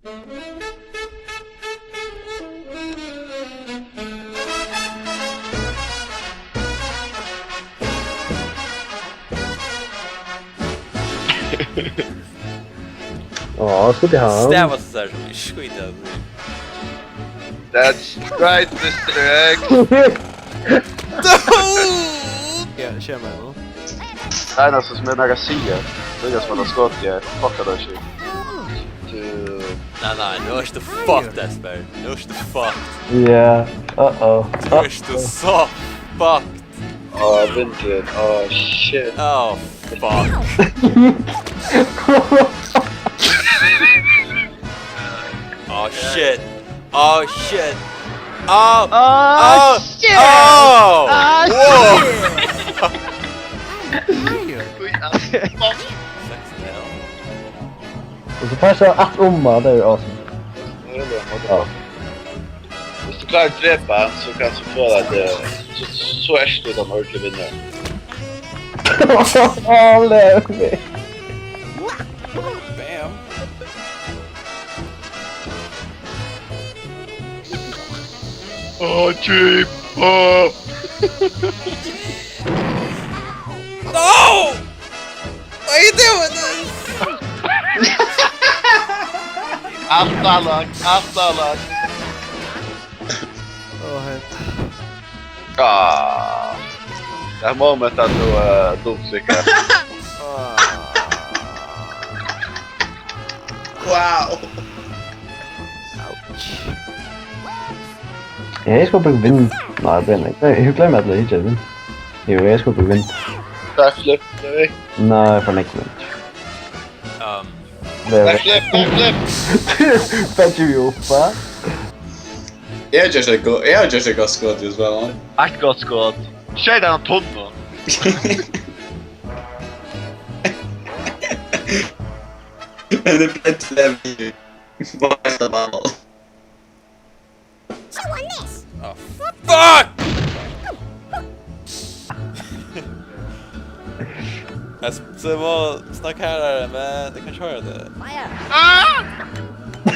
Ja, ska till han. Stäva sådär som är skit alltså. That's right, Mr. X. Kör med då. Nej, alltså som är några sidor. Det är som att skott jag fuckar då shit. Nej, nu är det fucked Esper. Nu är det fucked. Yeah. Uh-oh. Nu är det så fucked. Vinter. Shit. Oh, fuck. Oh shit. Oh shit. Oh. Oh shit. Oh. Whoa. Och så passar att omma, det är ju awesome. Ja. Hvis du klarar att drepa han så kan du få att så är det de orkar vinna. Åh, lägg mig. Bam. Cheap! No! Why are you doing this? Aftalag! Det här momentet att du dumsvickar. Wow! Jeg skal bruge vind. Nej, det brenner ikke. Jeg glemmer at det ikke er vind. Jo, jeg skal bruge vind. Backflip, nej. Nej, for next vind. Det er Backflip! Fetcher vi upp, va? Jag har just a gott skott as well. Ett gott skott. Tjej den tunneln. Men det blir inte lämning. Vad är det bara? Oh, fuck! Jag var snack här men det kan köra det.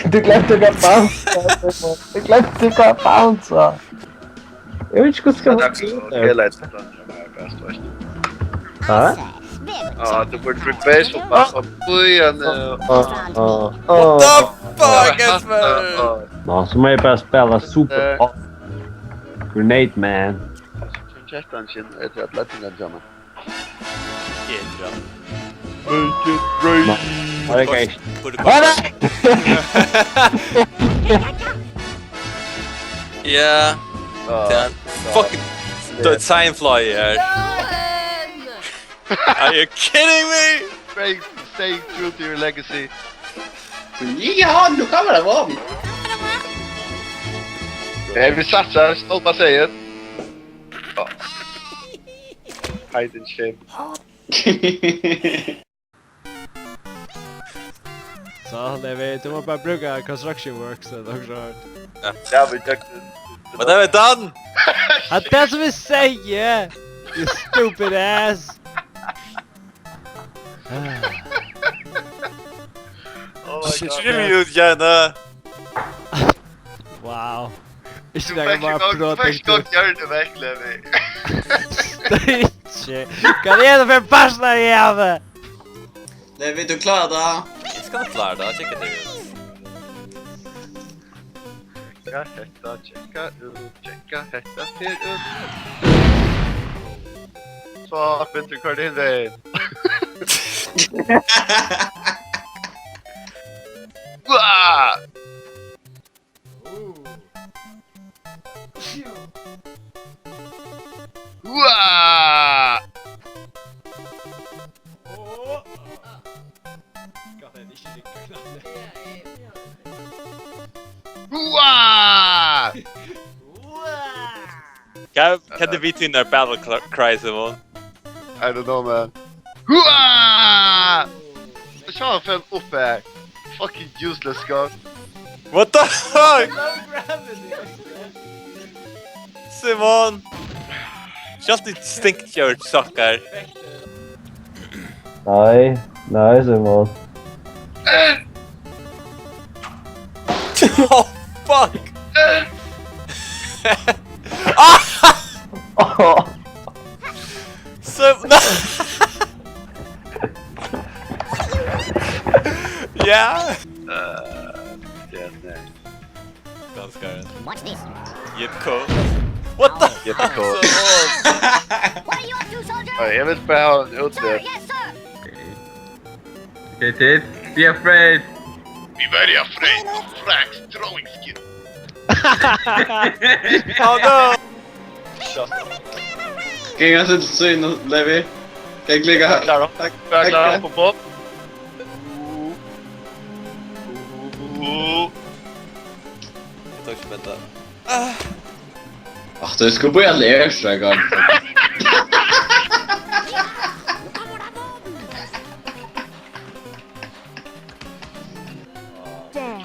Du glemte ikke at bounce. Du glemte ikke at bounce. Jeg vet ikke hvordan skal Det är också hela ett plan som är bäst, vet du. Hæ? Ja, du borde bli base på bara början. What the fuck, Esper? Nå, så må jeg bare spille super off. Grenade man. Chatten sin ett rätt lätt att jamma. Jädra. Make it rain. Ja, det kan jeg. Borde kosta. Yeah. Den fucking död signfly här. Are you kidding me? Stay true to your legacy. Ja, nu kommer det vara. Vi satsar, stolpa säger. Ja. Hide and shame. Så det vet du måste bara bruka construction works eller något. Ja, vi tyckte. What have I done? Att det som vi säger! You stupid ass! Oh my god. Jimmy ut gärna. Wow. Du Inte det bara första gången protect. gör det verkligen. Stitch! Kan det ändå för en passna jävel? Det vet du klar då? Jag ska inte klara det, checka det ut. Checka hetta till ut. Så, Peter Cardin väg. Wah! Wah! Wah! Kan det beat in their battle cry, Simon? I don't know, man. Wah! Sean fell upp här. Fucking useless guy. What the fuck? Simon! Känns lite stinkkört saker. Nej, Simon. Oh fuck! Oh, So no. Yeah. Yeah, nej. Ganska rätt. Watch this. Jipko. What the? Jipko. Så- What are you up to, soldier? Ja, jag vill bara ha en Sir, uträtt. yes, sir. Okay, Ted, be afraid. Be very afraid of Frank's throwing skill. Oh no! Kan jag inte syna, Levi? Kan jag klicka här? Klar då. Tack. Jag klarar Tack. på Bob. Jag tar inte vänta. Ach, du ska börja läsa en gång.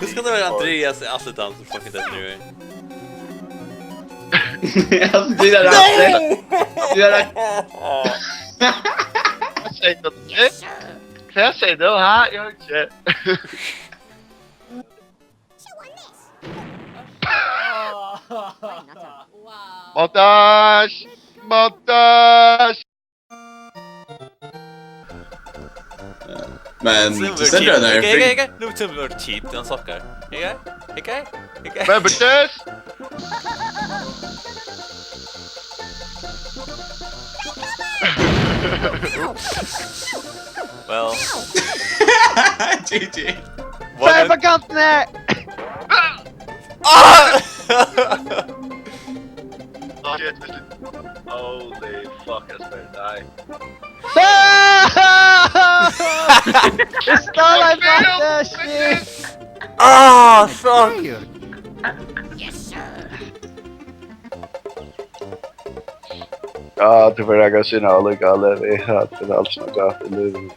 Hur ska det vara Andreas i Assetan som fucking dead anyway? Alltså, det är det. Det är det. Jag säger något. Kan jag säga det här? Jag har inte. Montage! Montage! Men, Similar det ställer cheat. den här. Okay. No similar cheat, den sockar. Okay. Remember this? Well, GG. Förfakanten! Ah! Oh shit, holy fuck, I better die. It's not like that shit! Ah, fuck! Yes, sir. Ja, det var jag syna olika Levi. Det var allt som jag gav i livet.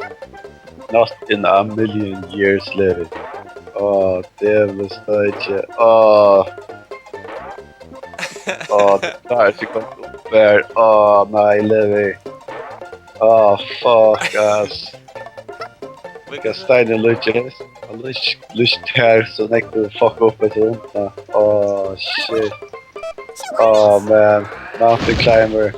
Not in a million years Levi. Det var stage. Det där så kom upp där. Nej Levi. Fuck ass. Jag stängde Lucius. Lucius här så näkte fuck upp ett sånt. Shit. Man. Mountain climber.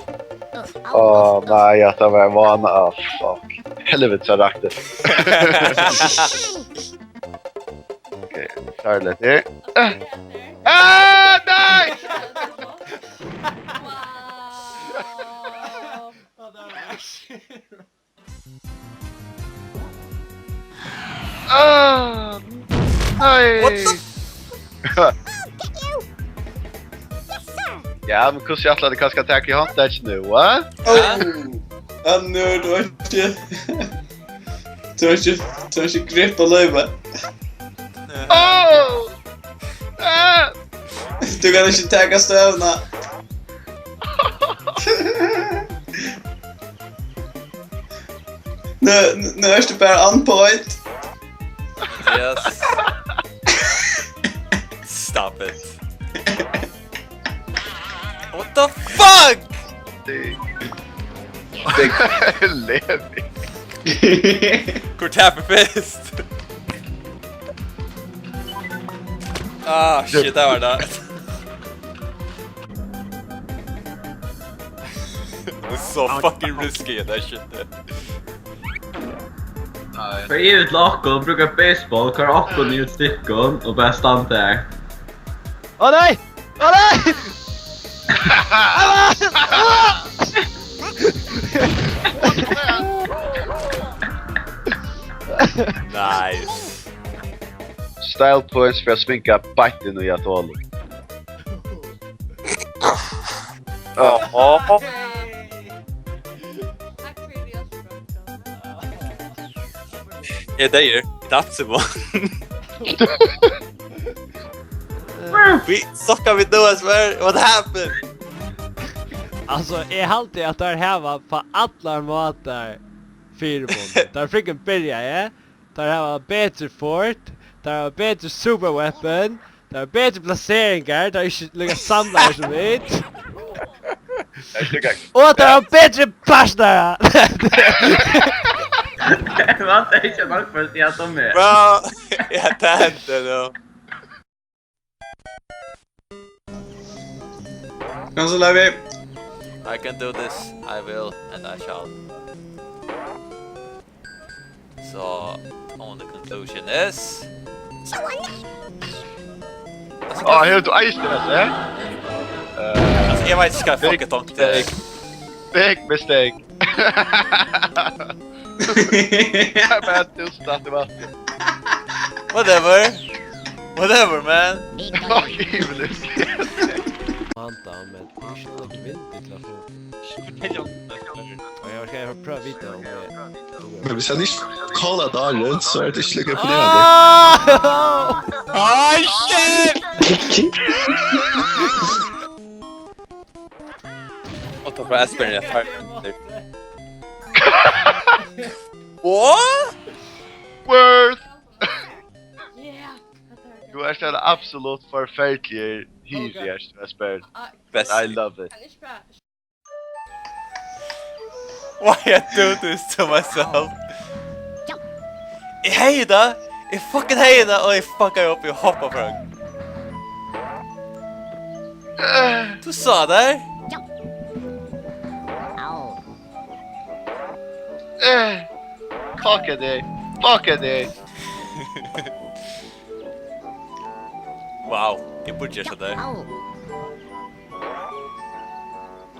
Nej, jag tar mig vana. Fuck. Helvete så rakt det. Okej, tar det lite. Nej! Nej! What the Ja, men hur jag hade kanske attack i Huntage nu, va? Nu, du har inte... Du har inte grepp på Levi. Du kan inte tagga stövna. Nu är du bara on point. Yes. Stop it. What the fuck? Levi. Cortapperfist. Ah, shit, that var det. It's so fucking risky, that shit there. För givet lackon brukar baseball kör akkon ut stickon och bara stanna där. Åh nej! Åh nej! Nice. Style points för att sminka backen och jag tål. Yeah, there you. That's the one. We suck with those, where? What happened? Alltså, jag halte att det här var på alla måter fyrbond. Där freaking börjar jag. Där här var bättre fort. Där var bättre superweapon. Där var bättre placeringar. Där inte lyckas samla er som vet. Och där var bättre pass där! Vänta, inte bara först jag tar med. Bro, jag tänkte då. Kom så Levi. I can do this. I will and I shall. So, on the conclusion is... Helt iced det, Alltså, jag vet inte ska jag fucka tänkte. Big mistake. Jag bara tillstått det var. Whatever, man. Fuck evil. Manta, men det är inte något vindigt till att få. Och jag ska pröva vita om det. Men hvis jeg ikke kaller dagen, så er det ikke like imponerende. Oh shit! What the raspberry in a What? Worth! Du är så absolut förfärlig hyriast jag spelar. Best. I love it. Why I do this to myself? I hejda! I fucking hejda och I fuckar upp och hoppar på den. Du sa där? Fuck det. Fuck det. Wow, jag borde göra sådär.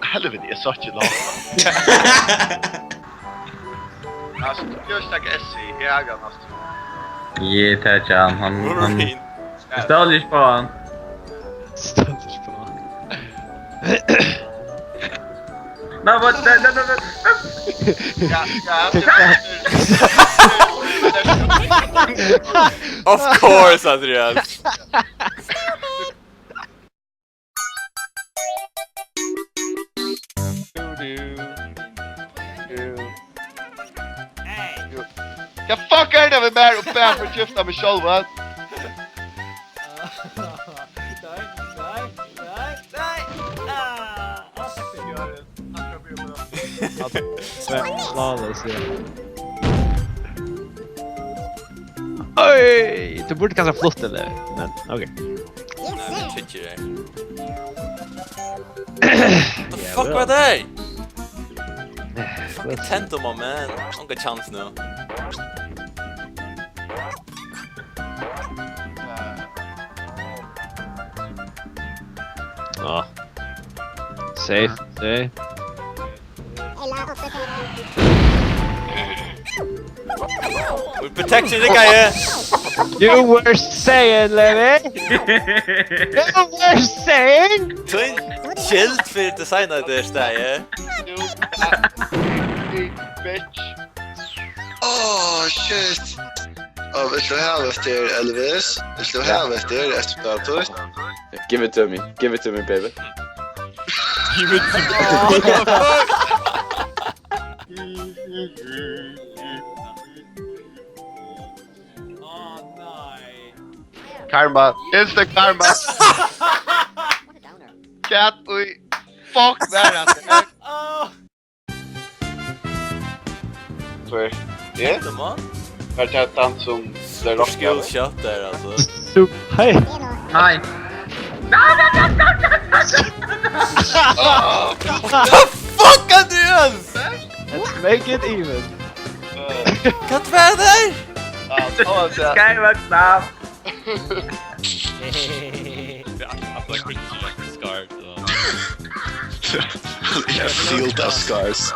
Helvete, jag sa inte långt. Alltså, du gör snacka SC i ägarna. Ge Tajan, han Wolverine. stod ju på han. Ständigt på. Nej, vad nej. Of course, Andreas. Jag fuckar det med mer och bär för gifta med själva. Flawless, ja. Oj! Du borde kanske flott eller? Men, okej. Nej, men tycker det. What the fuck var det? Fucking Tentoma, man. Hon got chans nu. Ja. Safe. We're protecting the guy here. You were saying, Levi! You were saying! Twin chill för designa det där. Bitch. Åh, shit! Ja, vet du här efter Elvis? Vet du här efter dator? Give it to me baby. Give it to Karma. Instant karma. Cat, oj. Fuck that. För det Tentoma. är det tant som det Rock skill shot där alltså. Hej! Nej. Fuck Andreas! Let's make it even. Kan vara där? Ja, så. Skyward snap. Jag feel the scars.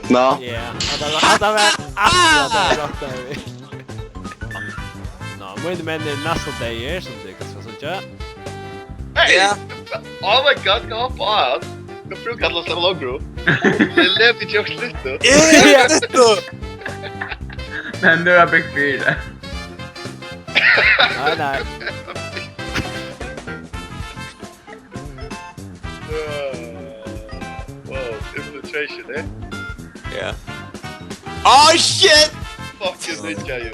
No. Yeah, hade väl absolut rakt där vi. No, men det är nästan det är som det kan så så. Hey! Oh my god, gå upp av. Jag tror att låta logro. Det lever inte jag slut då. Men nu har Big Beard det. Nej. Wow, infiltration, eh? Yeah. Oh shit! Fucking ninja you.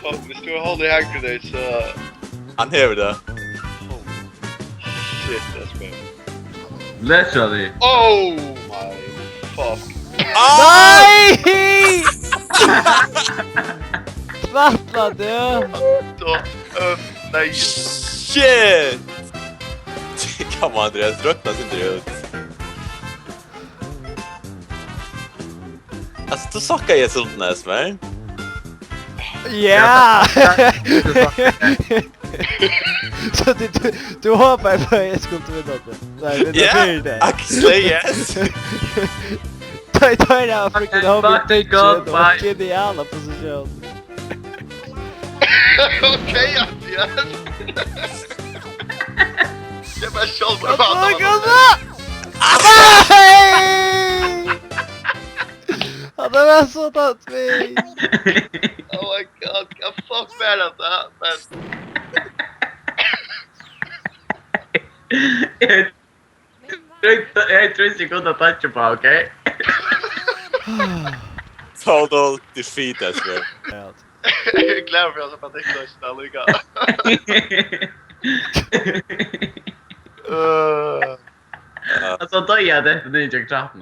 Fuck, vi står och håller hand grenades så... Han hever det. Shit, that's bad. Literally. Oh my fuck. Nej! Rattlade! Så, nej. Shit! Kom Andreas, ruttnas inte ut. Alltså, du sockar ju sånt näs, man. Ja! Så du hoppar på jag skulle inte vinna det. Nej, det blir det. Axel, yes. Ta det här freaking Fuck the god, bye. och geniala position. Okej, Andreas. Jag bara kör på Han var så tatt mig. Oh my god, jag fuck med detta, men... Jag tror inte jag kunde toucha på, okej? Total defeat, as well. Jag är glad för att jag inte lyssnar lika. Alltså, då är jag det inte jag knappt.